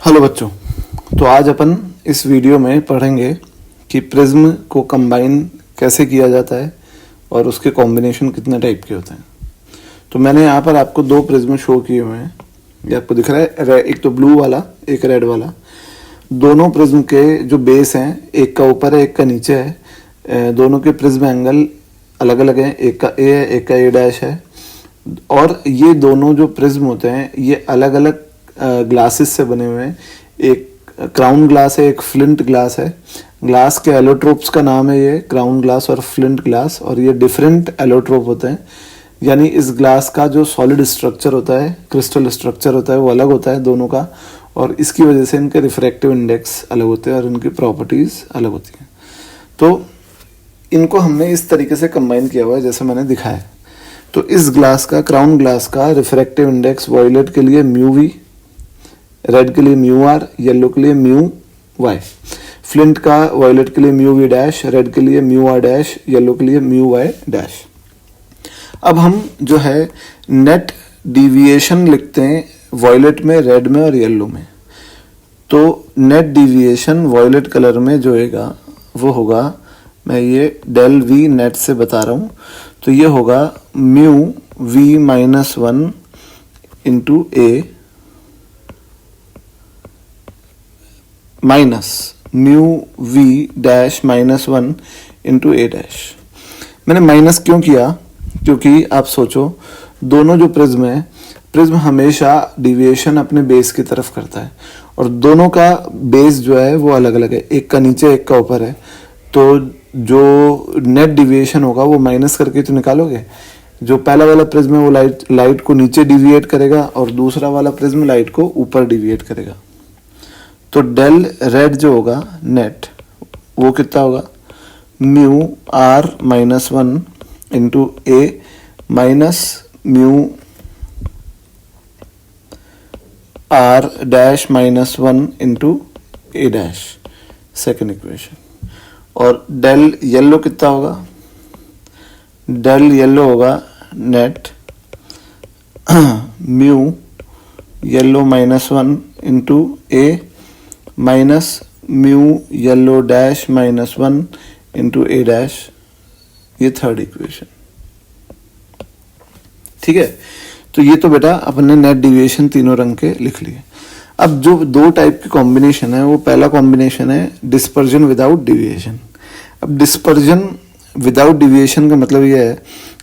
Hello बच्चों, तो आज अपन इस वीडियो में पढ़ेंगे कि प्रिज्म को कंबाइन कैसे किया जाता है और उसके कॉम्बिनेशन कितने टाइप के होते हैं। तो मैंने यहाँ पर आपको दो प्रिज्म शो किए हुए हैं, ये आपको दिख रहा है, एक तो ब्लू वाला एक रेड वाला। दोनों प्रिज्म के जो बेस हैं, एक का ऊपर है एक का नीचे है, दोनों के प्रिज्म एंगल अलग अलग हैं, एक का ए है एक का ए डैश है। और ये दोनों जो प्रिज्म होते हैं ये अलग अलग ग्लासेस से बने हुए हैं। एक क्राउन ग्लास है, एक फ्लिंट ग्लास है। ग्लास के एलोट्रोप्स का नाम है ये क्राउन ग्लास और फ्लिंट ग्लास, और ये डिफरेंट एलोट्रोप होते हैं। यानी इस ग्लास का जो सॉलिड स्ट्रक्चर होता है, क्रिस्टल स्ट्रक्चर होता है, वो अलग होता है दोनों का, और इसकी वजह से इनके रिफ्रैक्टिव इंडेक्स अलग होते हैं और इनकी प्रॉपर्टीज अलग होती हैं। तो इनको हमने इस तरीके से कंबाइन किया हुआ है जैसे मैंने दिखाया। तो इस ग्लास का, क्राउन ग्लास का रिफ्रैक्टिव इंडेक्स वॉयलेट के लिए म्यू वी, रेड के लिए म्यू आर, येलो के लिए म्यू वाई। फ्लिंट का वॉयलेट के लिए म्यू वी डैश, रेड के लिए म्यू आर डैश, येलो के लिए म्यू वाई डैश। अब हम जो है नेट डिविएशन लिखते हैं वॉयलेट में, रेड में और येलो में। तो नेट डिविएशन वॉयलेट कलर में जो होगा वो होगा, मैं ये डेल वी नेट से बता रहा हूँ, तो ये होगा mu V minus one into A minus mu V dash minus one into A dash. मैंने माइनस क्यों किया? क्योंकि आप सोचो दोनों जो प्रिज्म है, प्रिज्म हमेशा डिविएशन अपने बेस की तरफ करता है और दोनों का बेस जो है वो अलग अलग है, एक का नीचे एक का ऊपर है। तो जो नेट डिविएशन होगा वो माइनस करके तो निकालोगे। जो पहला वाला प्रिज्म है वो लाइट को नीचे डिविएट करेगा और दूसरा वाला प्रिज्म लाइट को ऊपर डिविएट करेगा। तो डेल रेड जो होगा नेट वो कितना होगा, mu R minus one into A minus mu R dash minus one into A dash, second equation. और डेल येलो कितना होगा, डेल येलो होगा net mu yellow minus one into A minus mu yellow dash minus one into A dash, ये third equation. ठीक है, तो ये तो बेटा अपने नेट डिविएशन तीनों रंग के लिख लिए। अब जो दो टाइप की कॉम्बिनेशन है, वो पहला कॉम्बिनेशन है डिस्पर्जन विदाउट डिविएशन। अब डिस्पर्जन विदाउट डिविएशन का मतलब ये है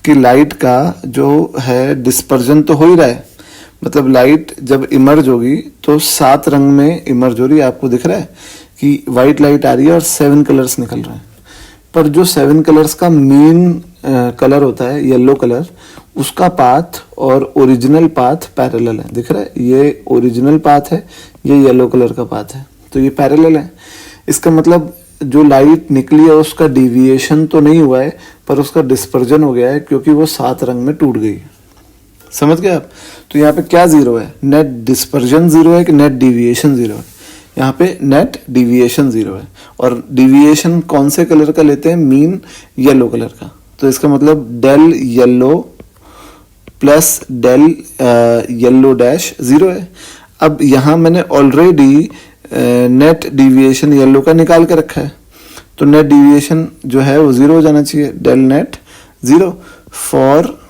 कि लाइट का जो है डिस्पर्जन तो हो ही रहा है, मतलब लाइट जब इमर्ज होगी तो 7 रंग में इमर्ज हो रही है। आपको दिख रहा है कि व्हाइट लाइट आ रही है और 7 कलर्स निकल रहे हैं, पर जो 7 कलर्स का मेन कलर होता है येलो कलर, उसका पाथ और ओरिजिनल पाथ पैरेलल है। दिख रहा है, ये ओरिजिनल पाथ है, ये येलो कलर का पाथ है, तो ये पैरेलल है। इसका मतलब जो लाइट निकली है उसका डिविएशन तो नहीं हुआ है, पर उसका डिस्पर्जन हो गया है क्योंकि वो 7 रंग में टूट गई। समझ गए आप? तो यहाँ पे क्या जीरो है, नेट डिस्पर्जन जीरो है कि नेट डिविएशन जीरो है? यहाँ पे नेट डिविएशन जीरो है। और डिविएशन कौन से कलर का लेते हैं? मीन येलो कलर का। तो इसका मतलब del yellow plus del yellow dash zero है। अब यहाँ मैंने ऑलरेडी नेट डिविएशन येलो का निकाल के रखा है, तो नेट डिविएशन जो है वो जीरो हो जाना चाहिए, del net zero for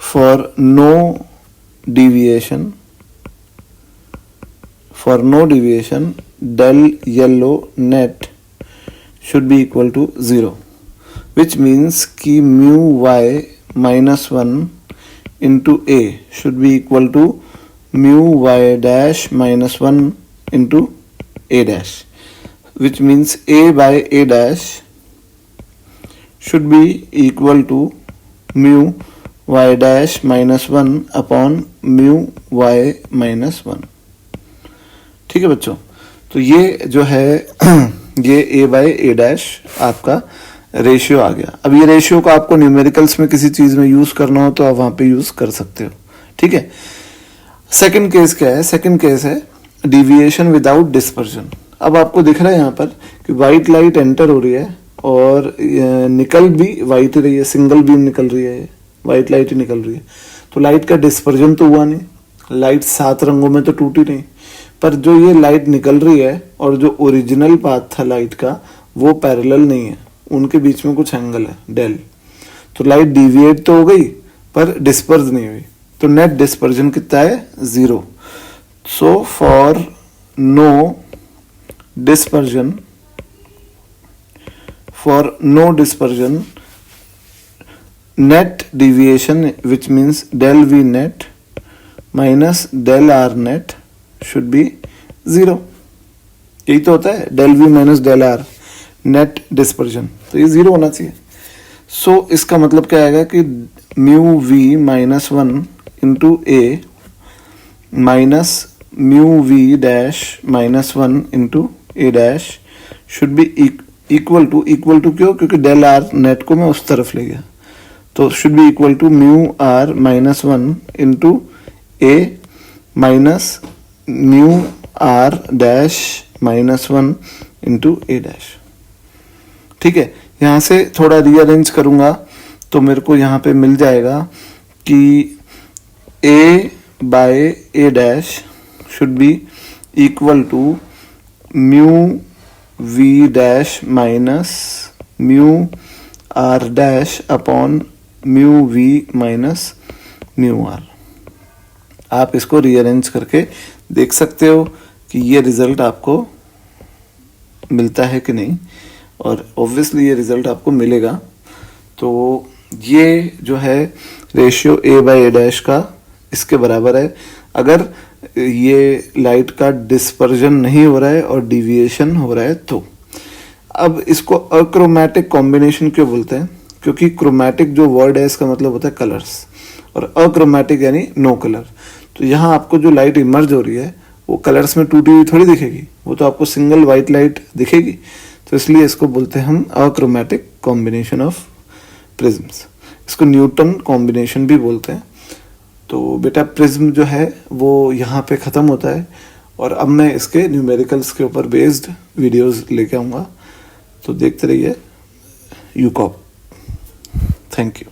for no deviation del yellow net should be equal to 0, which means कि mu y minus 1 into a should be equal to mu y dash minus 1 into a dash, which means a by a dash should be equal to mu y dash minus 1 upon mu y minus 1। ठीक है बच्चों, तो ये जो है ये a by a dash आपका ratio आ गया। अब ये रेशियो को आपको न्यूमेरिकल्स में किसी चीज में यूज करना हो तो आप वहां पे यूज कर सकते हो। ठीक है, सेकंड केस क्या है? सेकंड केस है डिविएशन विदाउट डिस्पर्जन। अब आपको दिख रहा है यहाँ पर कि व्हाइट लाइट एंटर हो रही है और निकल भी व्हाइट रही है, सिंगल बीम निकल रही है, व्हाइट लाइट ही निकल रही है, तो लाइट का डिस्पर्जन तो हुआ नहीं, लाइट 7 रंगों में तो टूटी नहीं, पर जो ये लाइट निकल रही है और जो ओरिजिनल पाथ था लाइट का वो पैरेलल नहीं है, उनके बीच में कुछ एंगल है डेल। तो लाइट डिविएट तो हो गई पर डिस्पर्स नहीं हुई, तो नेट डिस्पर्जन कितना है 0। So for no dispersion, net deviation, which means del V net minus del R net should be 0। यही तो होता है del V minus del R net dispersion, तो ये 0 होना चाहिए। सो इसका मतलब क्या आएगा कि mu V minus 1 into A minus mu V dash minus 1 into A dash should be equal to क्यों, क्योंकि डेल आर नेट को मैं उस तरफ ले गया, तो should be equal to mu R minus 1 into A minus mu R dash minus 1 into A dash. ठीक है, यहाँ से थोड़ा रीअरेंज करूंगा तो मेरे को यहाँ पे मिल जाएगा कि A by A dash should be equal to mu V dash minus mu R dash upon mu V minus mu R. आप इसको रीअरेंज करके देख सकते हो कि ये रिजल्ट आपको मिलता है कि नहीं, और ऑब्वियसली ये रिजल्ट आपको मिलेगा। तो ये जो है ratio A by A dash का इसके बराबर है अगर ये लाइट का डिस्पर्जन नहीं हो रहा है और डिविएशन हो रहा है तो। अब इसको अक्रोमैटिक कॉम्बिनेशन क्यों बोलते हैं, क्योंकि क्रोमैटिक जो वर्ड है इसका मतलब होता है कलर्स, और अक्रोमैटिक यानी नो कलर। तो यहाँ आपको जो लाइट इमर्ज हो रही है वो कलर्स में टूटी हुई थोड़ी दिखेगी, वो तो आपको सिंगल वाइट लाइट दिखेगी। तो इसलिए इसको बोलते हैं हम अक्रोमैटिक कॉम्बिनेशन ऑफ प्रिज्म्स। इसको न्यूटन कॉम्बिनेशन भी बोलते हैं। तो बेटा प्रिज्म जो है वो यहाँ पे ख़त्म होता है, और अब मैं इसके न्यूमेरिकल्स के ऊपर बेस्ड वीडियोस लेके आऊँगा, तो देखते रहिए यूकॉप। Thank you.